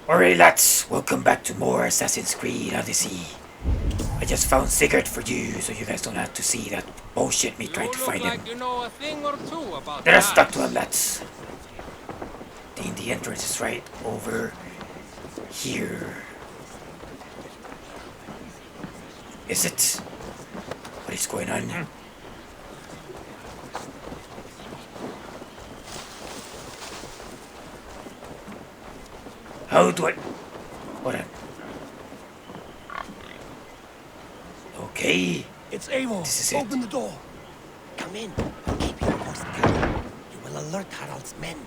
Alright lads, welcome back to more Assassin's Creed Odyssey. I just found Sigurd for you, so you guys don't have to see that bullshit me trying to find him. You know a thing or two about Let us talk to him, lads. I think the entrance is right over here. Is it? What is going on? How do I... Hold on. Okay. It's Eivor. This is Open it. the door. Come in. Keep your horse down. You will alert Harald's men.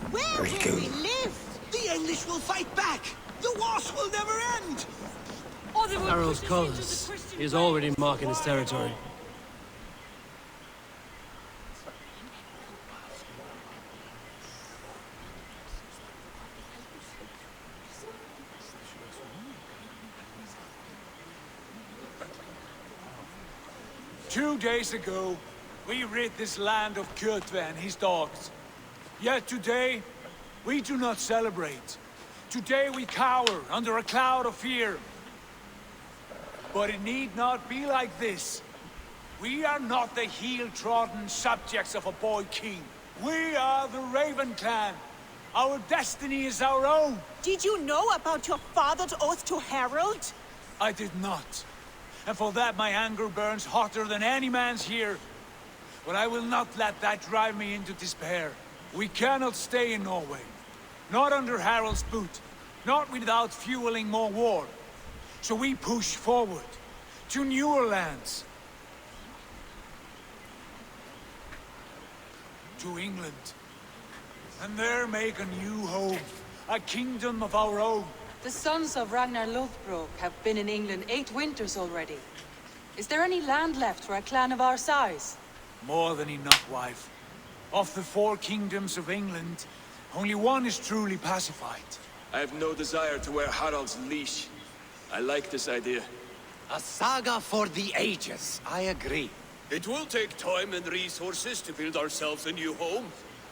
Where Where'd he will go? we live? The English will fight back. The wars will never end. Harold's colours. He is already marking his territory. Two days ago, we rid this land of Kjotve and his dogs. Yet today, we do not celebrate. Today we cower under a cloud of fear. But it need not be like this. We are not the heel-trodden subjects of a boy king. We are the Raven clan. Our destiny is our own. Did you know about your father's oath to Harold? I did not. And for that my anger burns hotter than any man's here. But I will not let that drive me into despair. We cannot stay in Norway. Not under Harald's boot. Not without fueling more war. So we push forward. To newer lands. To England. And there make a new home. A kingdom of our own. The sons of Ragnar Lothbrok have been in England 8 winters already. Is there any land left for a clan of our size? More than enough, wife. Of the 4 kingdoms of England, only one is truly pacified. I have no desire to wear Harald's leash. I like this idea. A saga for the ages. I agree. It will take time and resources to build ourselves a new home,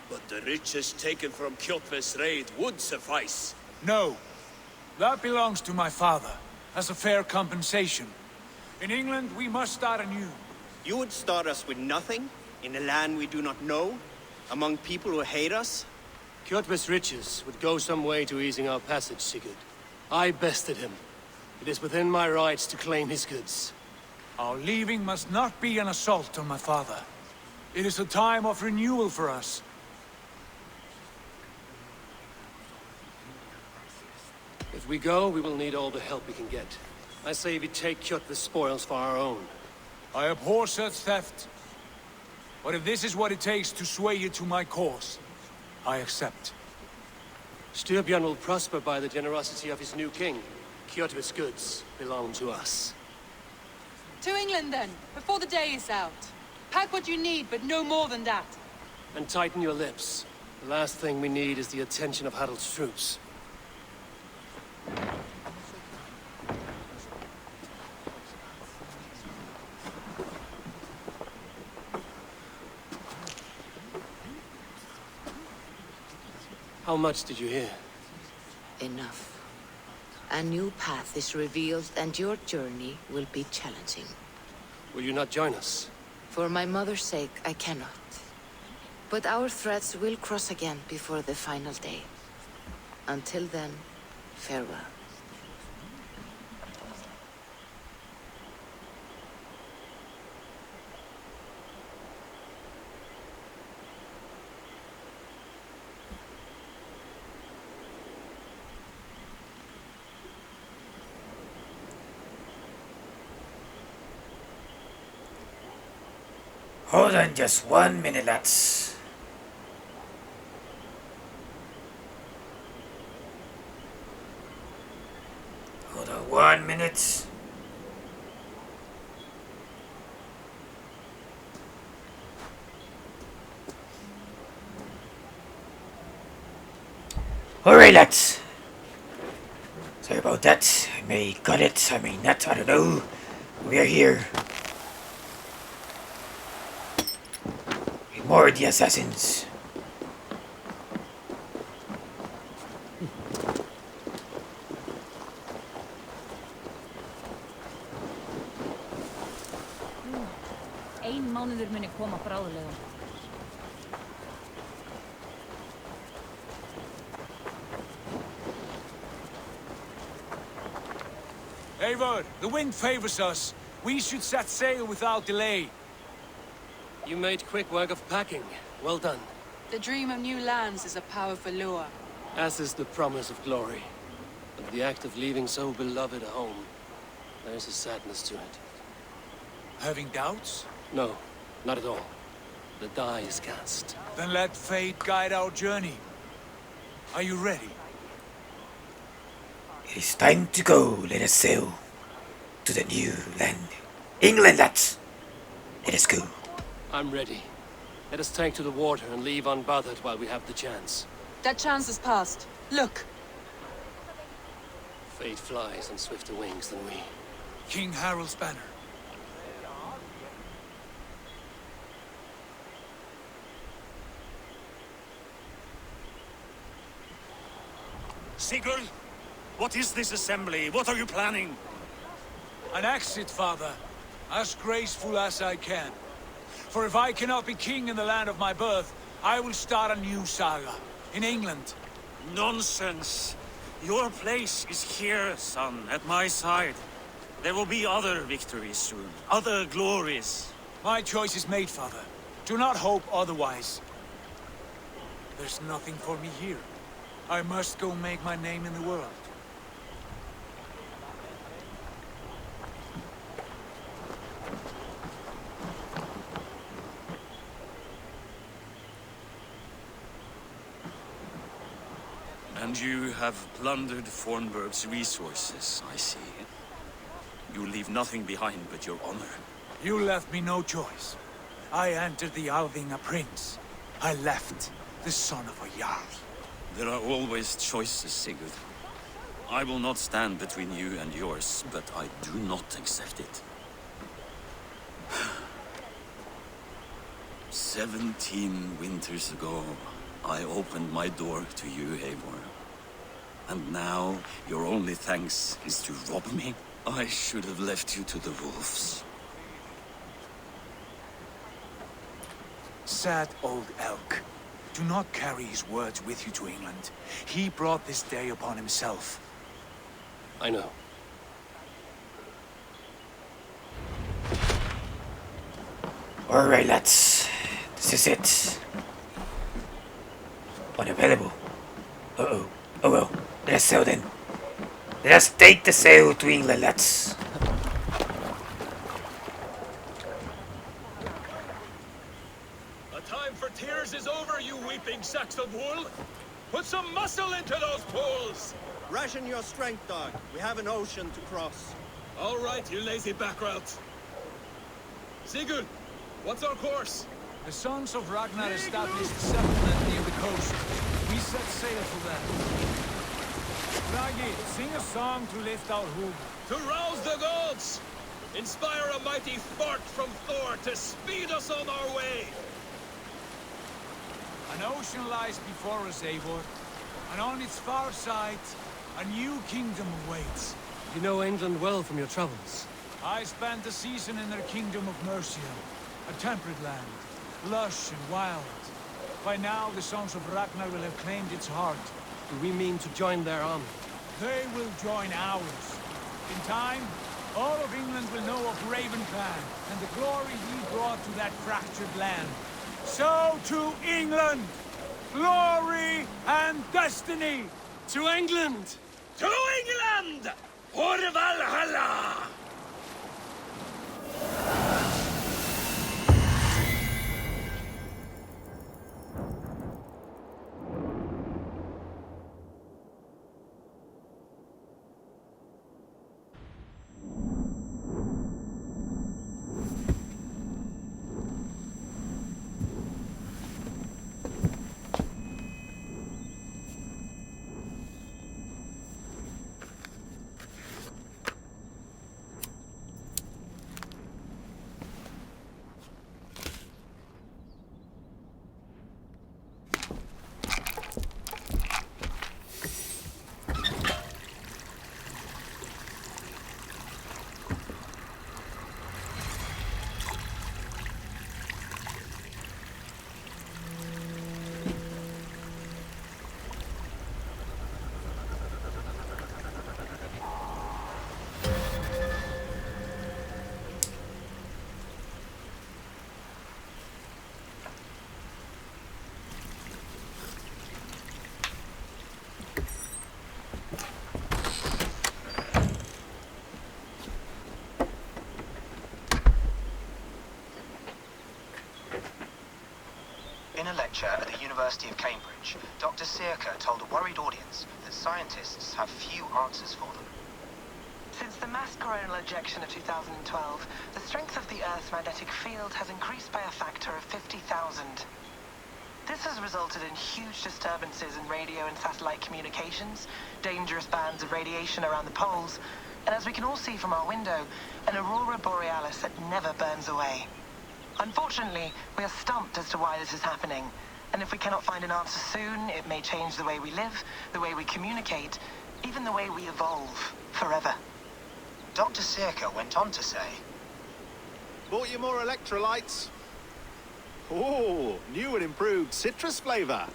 but the riches taken from Kjotve's raid would suffice. No. That belongs to my father, as a fair compensation. In England, we must start anew. You would start us with nothing? In a land we do not know? Among people who hate us? Kjotve's riches would go some way to easing our passage, Sigurd. I bested him. It is within my rights to claim his goods. Our leaving must not be an assault on my father. It is a time of renewal for us. If we go, we will need all the help we can get. I say we take Kjotve's spoils for our own. I abhor such theft. But if this is what it takes to sway you to my cause, I accept. Styrbjörn will prosper by the generosity of his new king. Kjotve's goods belong to us. To England then, before the day is out. Pack what you need, but no more than that. And tighten your lips. The last thing we need is the attention of Harald's troops. How much did you hear? Enough. A new path is revealed and your journey will be challenging. Will you not join us? For my mother's sake, I cannot. But our threads will cross again before the final day. Until then, farewell. Hold on just 1 minute, lads. Hold on 1 minute. Alright, lads. Sorry about that. I may cut it, I may not, I don't know. We are here. More of the assassins. muni koma bráðlega. Eivor, the wind favors us. We should set sail without delay. You made quick work of packing. Well done. The dream of new lands is a powerful lure. As is the promise of glory. But the act of leaving so beloved a home, there's a sadness to it. Having doubts? No, not at all. The die is cast. Then let fate guide our journey. Are you ready? It is time to go. Let us sail to the new land. England, lads! Let us go. I'm ready. Let us take to the water and leave unbothered while we have the chance. That chance is past. Look! Fate flies on swifter wings than we. King Harald's banner. Sigurd, what is this assembly? What are you planning? An exit, father. As graceful as I can. For if I cannot be king in the land of my birth, I will start a new saga. In England. Nonsense. Your place is here, son, at my side. There will be other victories soon. Other glories. My choice is made, father. Do not hope otherwise. There's nothing for me here. I must go make my name in the world. And you have plundered Fornburg's resources, I see. You leave nothing behind but your honor. You left me no choice. I entered the Alving a prince. I left the son of a Jarl. There are always choices, Sigurd. I will not stand between you and yours, but I do not accept it. 17 winters ago, I opened my door to you, Eivor. And now, your only thanks is to rob me? I should have left you to the wolves. Sad old elk. Do not carry his words with you to England. He brought this day upon himself. I know. Alright, lads. This is it. Unavailable. Uh-oh. Oh well. Let us sail then. Let us take the sail to England, lads. The time for tears is over, you weeping sacks of wool! Put some muscle into those pulls! Ration your strength, dog. We have an ocean to cross. All right, you lazy backrout. Sigurd, what's our course? The sons of Ragnar established a settlement near the coast. We set sail for them. Ragi, sing a song to lift our hoof. To rouse the gods! Inspire a mighty fart from Thor to speed us on our way! An ocean lies before us, Eivor. And on its far side, a new kingdom awaits. You know England well from your travels. I spent a season in their kingdom of Mercia, a temperate land, lush and wild. By now, the sons of Ragnar will have claimed its heart. Do we mean to join their army? They will join ours. In time, all of England will know of Raven Clan and the glory he brought to that fractured land. So to England! Glory and destiny! To England! To England! For Valhalla! In a lecture at the University of Cambridge, Dr. Searca told a worried audience that scientists have few answers for them. Since the mass coronal ejection of 2012, the strength of the Earth's magnetic field has increased by a factor of 50,000. This has resulted in huge disturbances in radio and satellite communications, dangerous bands of radiation around the poles, and as we can all see from our window, an aurora borealis that never burns away. Unfortunately, we are stumped as to why this is happening, and if we cannot find an answer soon, it may change the way we live, the way we communicate, even the way we evolve forever. Dr. Searca went on to say, Bought you more electrolytes? Oh, new and improved citrus flavor.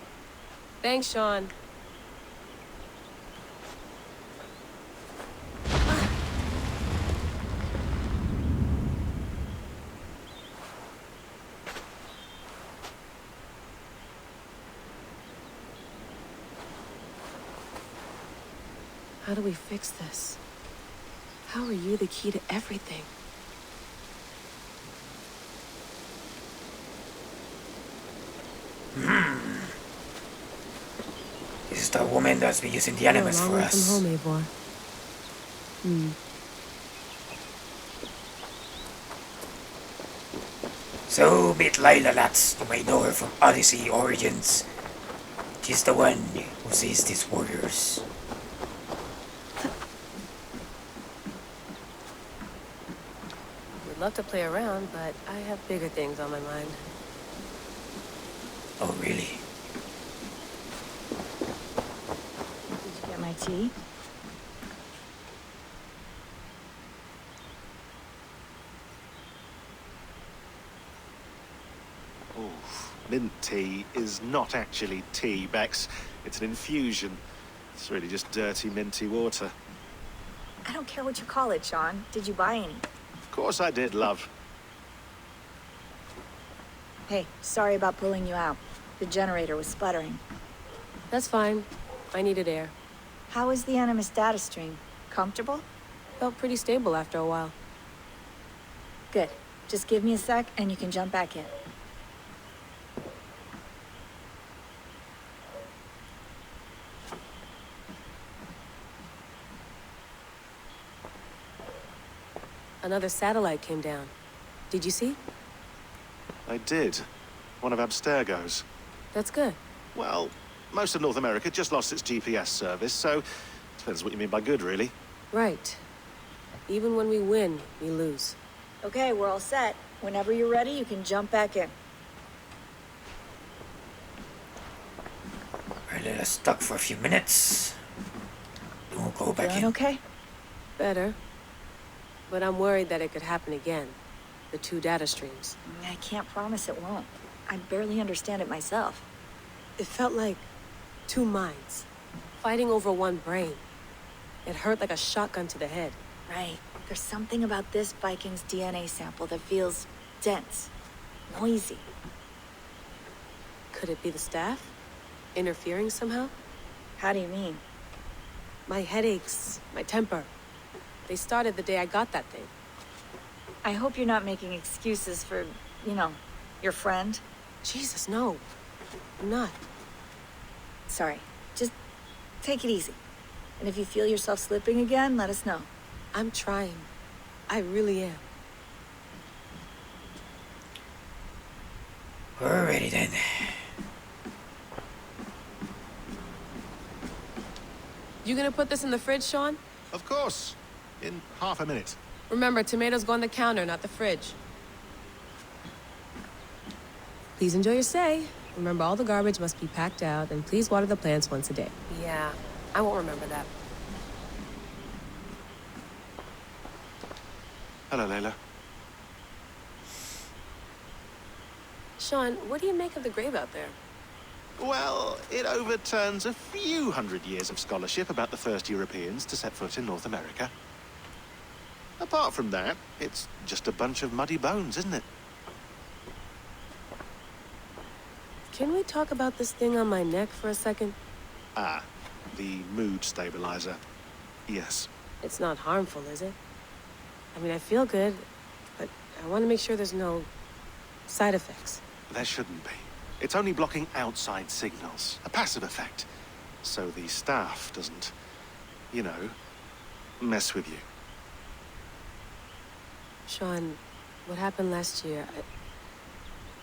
Thanks, Sean. How do we fix this? How are you the key to everything? This is the woman that's been using the animals for us. From home, Eivor. So meet LAYLA, lads. You may know her from Odyssey Origins. She's the one who sees these warriors. Would love to play around, but I have bigger things on my mind. Oh, really? Did you get my tea? Oh, mint tea is not actually tea, Bex. It's an infusion. It's really just dirty, minty water. I don't care what you call it, Sean. Did you buy any? Of course I did, love. Hey, sorry about pulling you out. The generator was sputtering. That's fine. I needed air. How is the Animus data stream? Comfortable? Felt pretty stable after a while. Good. Just give me a sec and you can jump back in. Another satellite came down. Did you see? I did. One of Abstergo's. That's good. Well, most of North America just lost its GPS service, so depends what you mean by good, really. Right. Even when we win, we lose. Okay, we're all set. Whenever you're ready, you can jump back in. We're a little stuck for a few minutes. Then we'll go back in. Okay? Better. But I'm worried that it could happen again. The two data streams. I can't promise it won't. I barely understand it myself. It felt like two minds, fighting over one brain. It hurt like a shotgun to the head. Right. There's something about this Viking's DNA sample that feels dense, noisy. Could it be the staff? Interfering somehow? How do you mean? My headaches, my temper. They started the day I got that thing. I hope you're not making excuses for, you know, your friend. Jesus, no. I'm not. Sorry. Just take it easy. And if you feel yourself slipping again, let us know. I'm trying. I really am. We're ready then. You gonna put this in the fridge, Sean? Of course. In half a minute. Remember, tomatoes go on the counter, not the fridge. Please enjoy your stay. Remember, all the garbage must be packed out, and please water the plants once a day. Yeah, I won't remember that. Hello, Layla. Sean, what do you make of the grave out there? Well, it overturns a few hundred years of scholarship about the first Europeans to set foot in North America. Apart from that, it's just a bunch of muddy bones, isn't it? Can we talk about this thing on my neck for a second? Ah, the mood stabilizer. Yes. It's not harmful, is it? I mean, I feel good, but I want to make sure there's no side effects. There shouldn't be. It's only blocking outside signals, a passive effect. So the staff doesn't, you know, mess with you. Sean, what happened last year,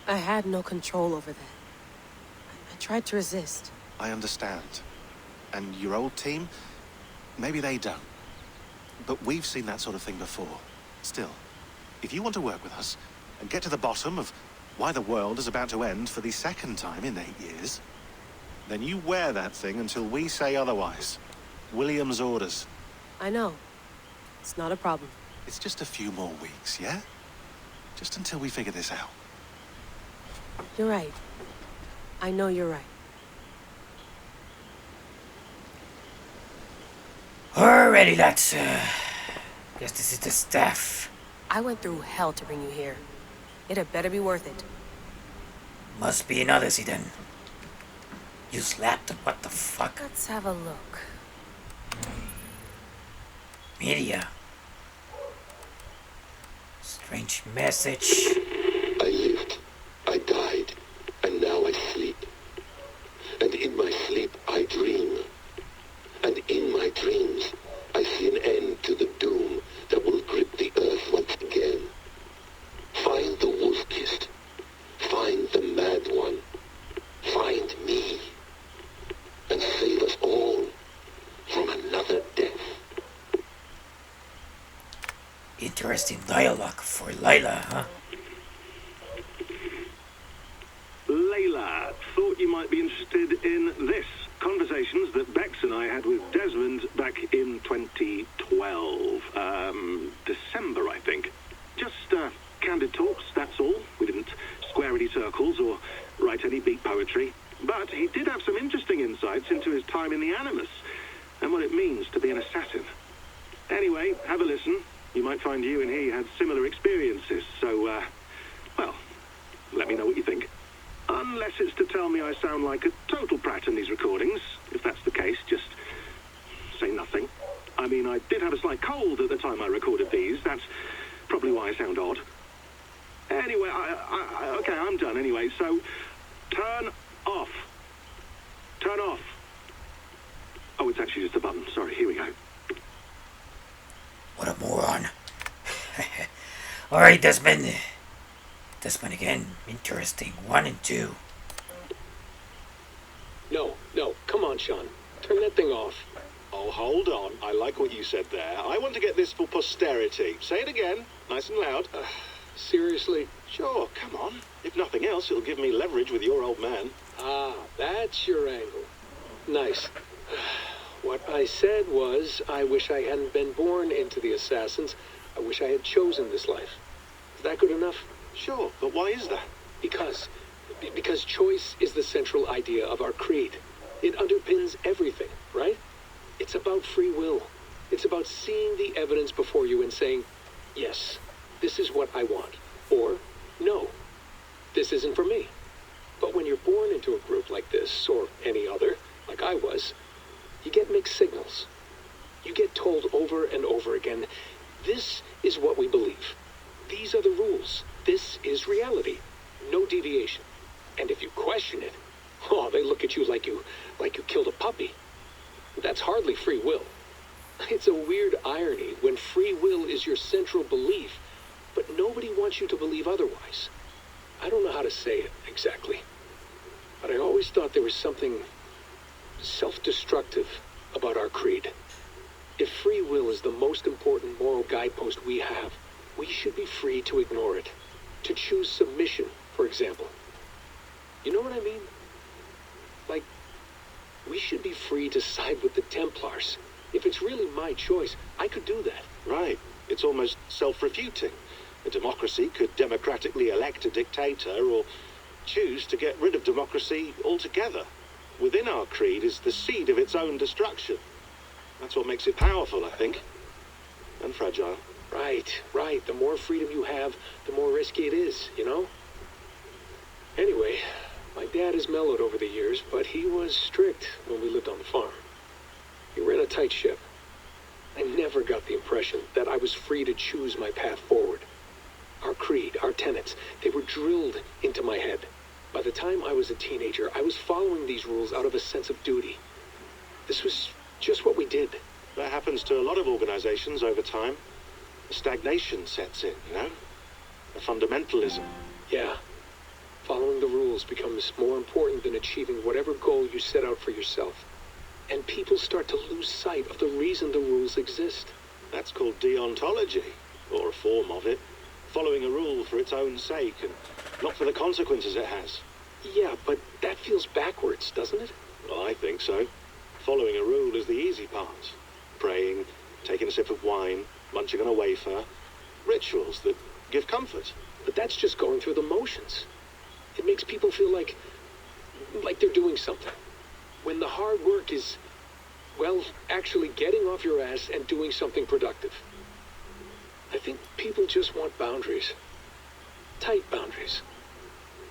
I had no control over that. I tried to resist. I understand. And your old team, maybe they don't. But we've seen that sort of thing before. Still, if you want to work with us and get to the bottom of why the world is about to end for the second time in 8 years, then you wear that thing until we say otherwise. William's orders. I know. It's not a problem. It's just a few more weeks, yeah? Just until we figure this out. You're right. I know you're right. Alrighty, lads. Guess this is the staff. I went through hell to bring you here. It had better be worth it. Must be an Odyssey then. You slapped him, what the fuck? Let's have a look. Media. Strange message. I lived, I died, and now I sleep. And in my sleep I dream. And in my dreams I see an end to the doom that will grip the earth once again. Find the wolf-kissed. Find the mad one. Find me. And save us all from another death. Interesting dialogue for Layla, huh? Layla, thought you might be interested in this. Conversations that Bex and I had with Desmond back in 2012. December, I think. Just candid talks, that's all. We didn't square any circles or write any beat poetry. But he did have some interesting insights into his time in the Animus and what it means to be an assassin. Anyway, have a listen. You might find you and he had similar experiences, so, well, let me know what you think. Unless it's to tell me I sound like a total prat in these recordings. If that's the case, just say nothing. I mean, I did have a slight cold at the time I recorded these. That's probably why I sound odd. Anyway, okay, I'm done anyway, so turn off. Turn off. Oh, it's actually just a button. Sorry, here we go. What a moron. Alright, Desmond. Desmond again. Interesting. 1 and 2. No, come on, Sean. Turn that thing off. Oh, hold on. I like what you said there. I want to get this for posterity. Say it again, nice and loud. Seriously? Sure, come on. If nothing else, it'll give me leverage with your old man. Ah, that's your angle. Nice. What I said was, I wish I hadn't been born into the Assassins. I wish I had chosen this life. Is that good enough? Sure, but why is that? Because choice is the central idea of our creed. It underpins everything, right? It's about free will. It's about seeing the evidence before you and saying, yes, this is what I want. Or, no, this isn't for me. But when you're born into a group like this, or any other, like I was, you get mixed signals. You get told over and over again, this is what we believe. These are the rules. This is reality. No deviation. And if you question it, oh, they look at you like you killed a puppy. That's hardly free will. It's a weird irony when free will is your central belief, but nobody wants you to believe otherwise. I don't know how to say it exactly, but I always thought there was something self-destructive about our creed. If free will is the most important moral guidepost we have, we should be free to ignore it. To choose submission, for example. You know what I mean? Like, we should be free to side with the Templars. If it's really my choice, I could do that. Right. It's almost self-refuting. A democracy could democratically elect a dictator or choose to get rid of democracy altogether. Within our creed is the seed of its own destruction. That's what makes it powerful, I think. And fragile. Right. The more freedom you have, the more risky it is, you know? Anyway, my dad has mellowed over the years, but he was strict when we lived on the farm. He ran a tight ship. I never got the impression that I was free to choose my path forward. Our creed, our tenets, they were drilled into my head. By the time I was a teenager, I was following these rules out of a sense of duty. This was just what we did. That happens to a lot of organizations over time. A stagnation sets in, you know? A fundamentalism. Yeah. Following the rules becomes more important than achieving whatever goal you set out for yourself. And people start to lose sight of the reason the rules exist. That's called deontology, or a form of it. Following a rule for its own sake, and not for the consequences it has. Yeah, but that feels backwards, doesn't it? Well, I think so. Following a rule is the easy part. Praying, taking a sip of wine, munching on a wafer. Rituals that give comfort. But that's just going through the motions. It makes people feel like they're doing something. When the hard work is, well, actually getting off your ass and doing something productive. I think people just want boundaries. Tight boundaries.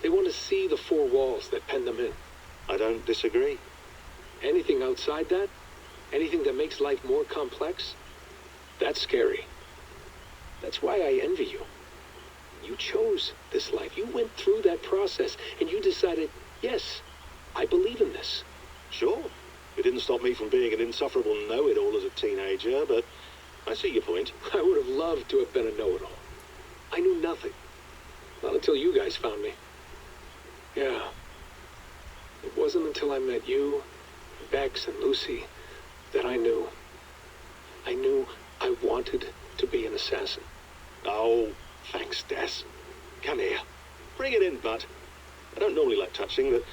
They want to see the four walls that pen them in. I don't disagree. Anything outside that, anything that makes life more complex, that's scary. That's why I envy you. You chose this life. You went through that process, and you decided, yes, I believe in this. Sure. It didn't stop me from being an insufferable know-it-all as a teenager, but I see your point. I would have loved to have been a know-it-all. I knew nothing. Not until you guys found me. Yeah. It wasn't until I met you, Bex, and Lucy that I knew. I knew I wanted to be an assassin. Oh, thanks, Des. Come here. Bring it in, bud. I don't normally like touching, but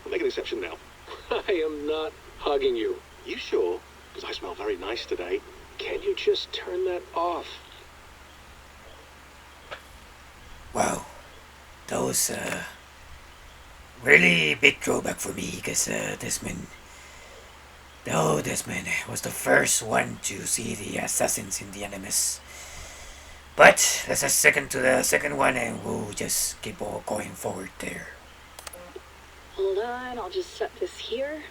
I'll make an exception now. I am not hugging you. You sure? Because I smell very nice today. Can you just turn that off? Wow. That was really big throwback for me because Desmond was the first one to see the assassins in the Animus. But let's just second to the second one and we'll just keep on going forward there. Hold on, I'll just set this here.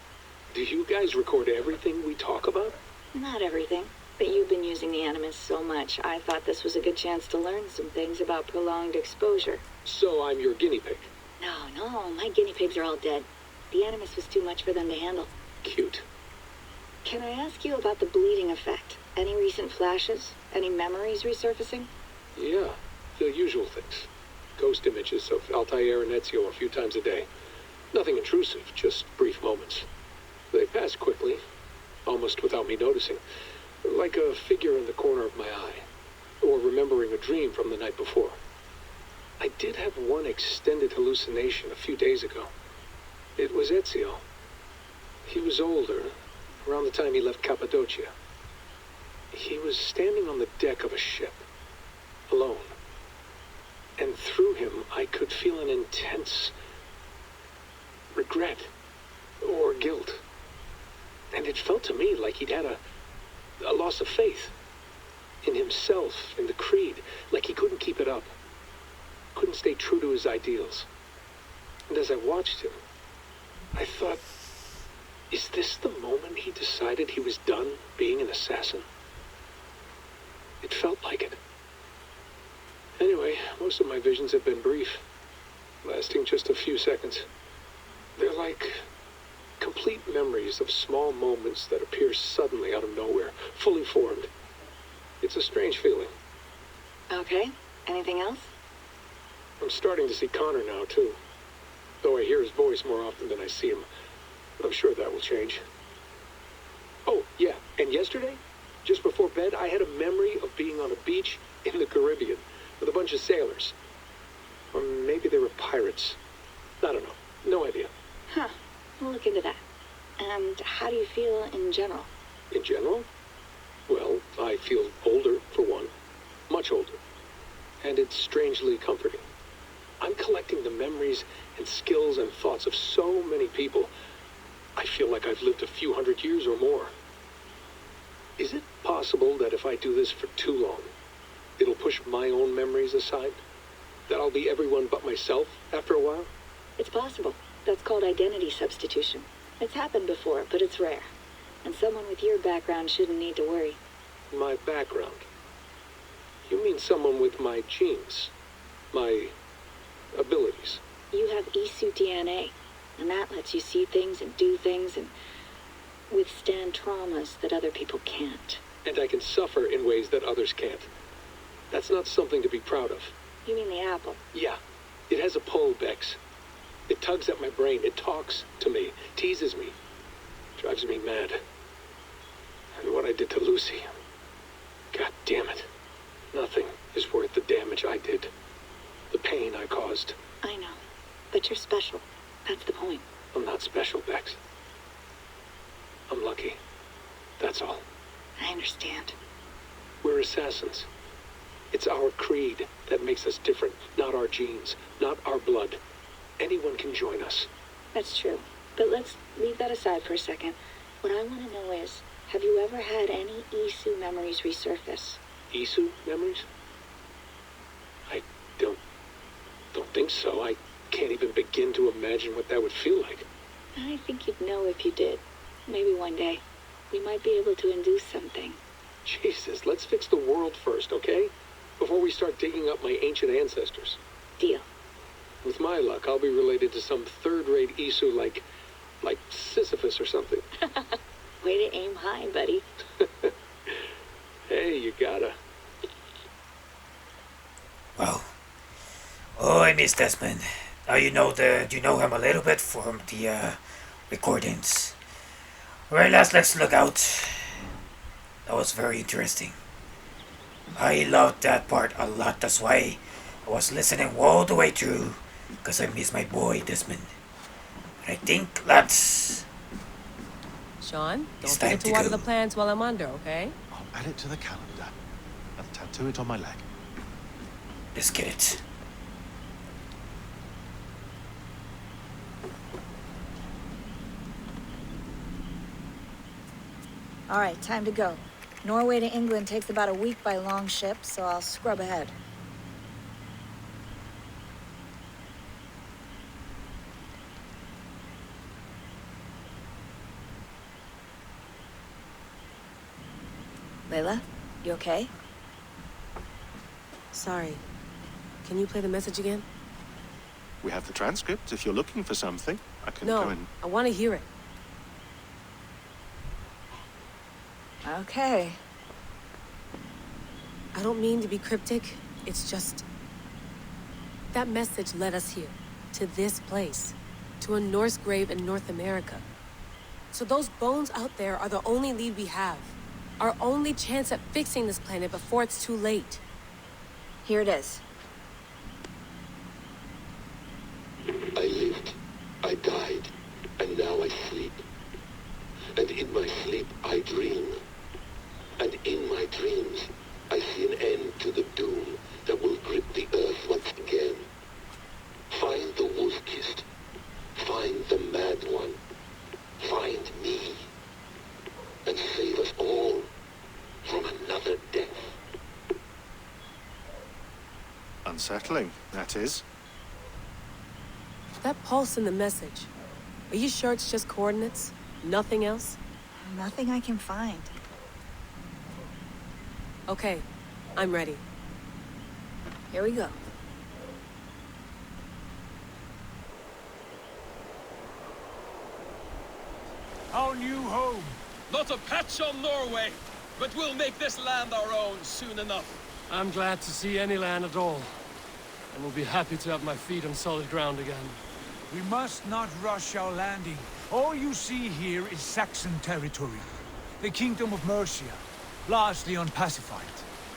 Do you guys record everything we talk about? Not everything, but you've been using the Animus so much, I thought this was a good chance to learn some things about prolonged exposure. So I'm your guinea pig? No, my guinea pigs are all dead. The Animus was too much for them to handle. Cute. Can I ask you about the bleeding effect? Any recent flashes? Any memories resurfacing? Yeah, the usual things. Ghost images of Altair and Ezio a few times a day. Nothing intrusive, just brief moments. They pass quickly, almost without me noticing. Like a figure in the corner of my eye, or remembering a dream from the night before. I did have one extended hallucination a few days ago. It was Ezio. He was older, around the time he left Cappadocia. He was standing on the deck of a ship, alone. And through him, I could feel an intense regret or guilt. And it felt to me like he'd had a loss of faith in himself, in the creed, like he couldn't keep it up, couldn't stay true to his ideals. And as I watched him, I thought, is this the moment he decided he was done being an assassin? It felt like it. Anyway, most of my visions have been brief, lasting just a few seconds. They're like complete memories of small moments that appear suddenly out of nowhere, fully formed. It's a strange feeling. Okay, anything else? I'm starting to see Connor now, too. Though I hear his voice more often than I see him. But I'm sure that will change. Oh, yeah, and yesterday, just before bed, I had a memory of being on a beach in the Caribbean with a bunch of sailors. Or maybe they were pirates. I don't know. No idea. Huh. We'll look into that. And how do you feel in general? In general? Well, I feel older, for one. Much older. And it's strangely comforting. I'm collecting the memories and skills and thoughts of so many people. I feel like I've lived a few hundred years or more. Is it possible that if I do this for too long, it'll push my own memories aside? That I'll be everyone but myself after a while? It's possible. That's called identity substitution. It's happened before, but it's rare. And someone with your background shouldn't need to worry. My background? You mean someone with my genes? My abilities? You have Isu DNA, and that lets you see things and do things and withstand traumas that other people can't. And I can suffer in ways that others can't. That's not something to be proud of. You mean the apple? Yeah. It has a pull, Bex. It tugs at my brain. It talks to me. Teases me. Drives me mad. And what I did to Lucy. God damn it. Nothing is worth the damage I did. The pain I caused. I know. But you're special. That's the point. I'm not special, Bex. I'm lucky. That's all. I understand. We're assassins. It's our creed that makes us different, not our genes, not our blood. Anyone can join us. That's true. But let's leave that aside for a second. What I want to know is, have you ever had any Isu memories resurface? Isu memories? I don't think so. I can't even begin to imagine what that would feel like. I think you'd know if you did. Maybe one day. We might be able to induce something. Jesus, let's fix the world first, okay? Before we start digging up my ancient ancestors. Deal. With my luck, I'll be related to some third-rate Isu like Sisyphus or something. Way to aim high, buddy. Hey, you gotta. Well, oh, I miss Desmond. Now you know him a little bit from the recordings. Alright, let's look out. That was very interesting. I loved that part a lot. That's why I was listening all the way through, because I miss my boy Desmond. And I think that's... Sean, don't forget to water the plants while I'm under, okay? I'll add it to the calendar and tattoo it on my leg. Let's get it. All right, time to go. Norway to England takes about a week by long ship, so I'll scrub ahead. Layla, you okay? Sorry. Can you play the message again? We have the transcript. If you're looking for something, I can go in. No, I want to hear it. Okay. I don't mean to be cryptic. It's just... that message led us here. To this place. To a Norse grave in North America. So those bones out there are the only lead we have. Our only chance at fixing this planet before it's too late. Here it is. I lived, I died, and now I sleep. And in my sleep I dream. And in my dreams I see an end to the doom that will grip the earth once again. Find the wolf-kissed. Find the mad one. Find me. And save us all from another death. Unsettling, that is. That pulse in the message. Are you sure it's just coordinates? Nothing else? Nothing I can find. Okay, I'm ready. Here we go. Our new home. Not a patch on Norway, but we'll make this land our own soon enough. I'm glad to see any land at all, and will be happy to have my feet on solid ground again. We must not rush our landing. All you see here is Saxon territory. The Kingdom of Mercia, largely unpacified.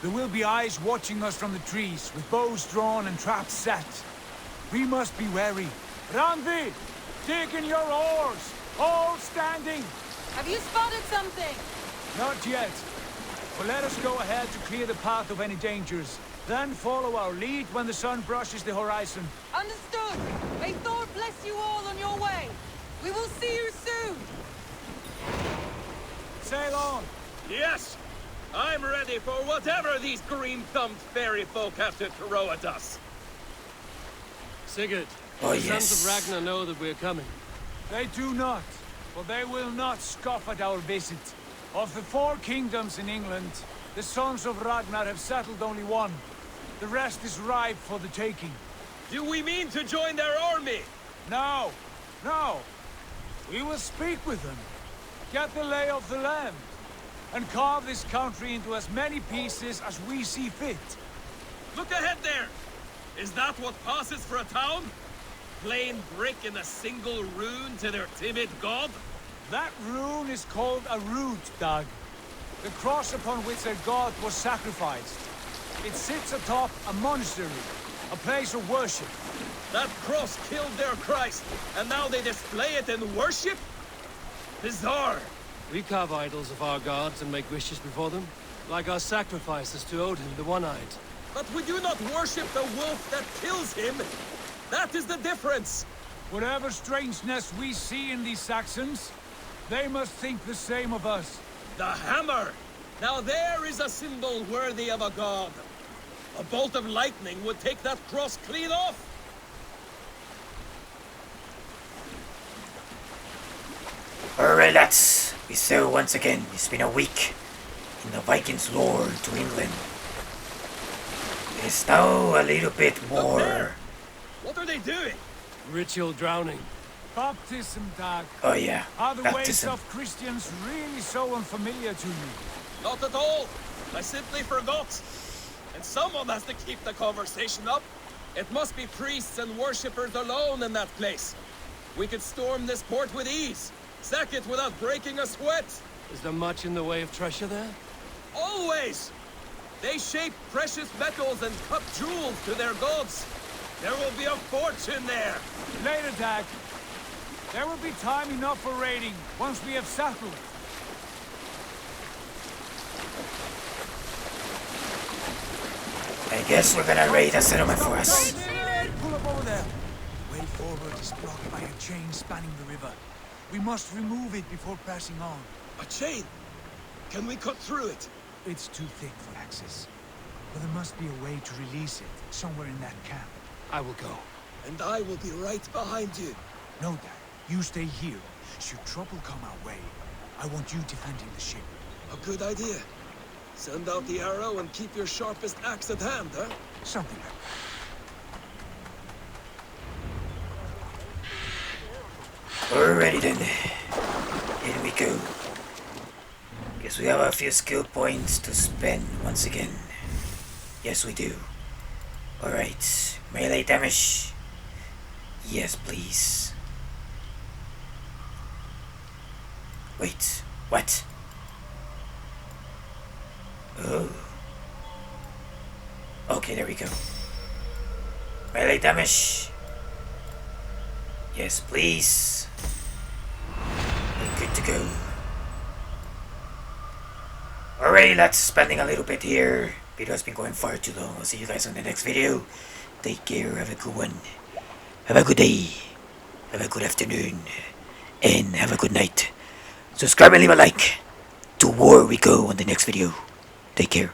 There will be eyes watching us from the trees, with bows drawn and traps set. We must be wary. Randvi, dig in your oars! All standing! Have you spotted something? Not yet. But let us go ahead to clear the path of any dangers. Then follow our lead when the sun brushes the horizon. Understood. May Thor bless you all on your way. We will see you soon. Sail on. Yes! I'm ready for whatever these green-thumbed fairy folk have to throw at us. Sigurd, Oh, the yes. sons of Ragnar know that we're coming. They do not, but they will not scoff at our visit. Of the 4 kingdoms in England, the sons of Ragnar have settled only one. The rest is ripe for the taking. Do we mean to join their army? No, no. We will speak with them, get the lay of the land, and carve this country into as many pieces as we see fit. Look ahead there! Is that what passes for a town? Plain brick in a single rune to their timid god? That rune is called a root, Doug. The cross upon which their god was sacrificed. It sits atop a monastery, a place of worship. That cross killed their Christ, and now they display it in worship? Bizarre! We carve idols of our gods and make wishes before them, like our sacrifices to Odin, the One-Eyed. But we do not worship the wolf that kills him! That is the difference! Whatever strangeness we see in these Saxons, they must think the same of us. The hammer! Now there is a symbol worthy of a god. A bolt of lightning would take that cross clean off! Alright lads, we saw once again, it's been a week in the Vikings' lore to England. It is now a little bit more... What are they doing? Ritual drowning. Baptism, Doug. Oh yeah, Are the ways baptism. of Christians really so unfamiliar to you? Not at all. I simply forgot. And someone has to keep the conversation up. It must be priests and worshippers alone in that place. We could storm this port with ease. Sack it without breaking a sweat. Is there much in the way of treasure there? Always! They shape precious metals and cut jewels to their gods. There will be a fortune there. Later, Dag. There will be time enough for raiding once we have settled. I guess we're gonna raid a settlement for us. Pull up over there. Way forward is blocked by a chain spanning the river. We must remove it before passing on. A chain? Can we cut through it? It's too thick for access. But there must be a way to release it, somewhere in that camp. I will go. And I will be right behind you. No, Dad. You stay here. Should trouble come our way, I want you defending the ship. A good idea. Send out the arrow and keep your sharpest axe at hand, huh? Something like that. Alrighty then. Here we go. Guess we have a few skill points to spend once again. Yes, we do. Alright. Melee damage. Yes, please. Wait. What? Oh. Okay, there we go. Melee damage. Yes, please. We're good to go. Alright, lads, spending a little bit here. Video has been going far too long. I'll see you guys on the next video. Take care, have a good one. Have a good day. Have a good afternoon. And have a good night. Subscribe and leave a like. To war we go on the next video. Take care.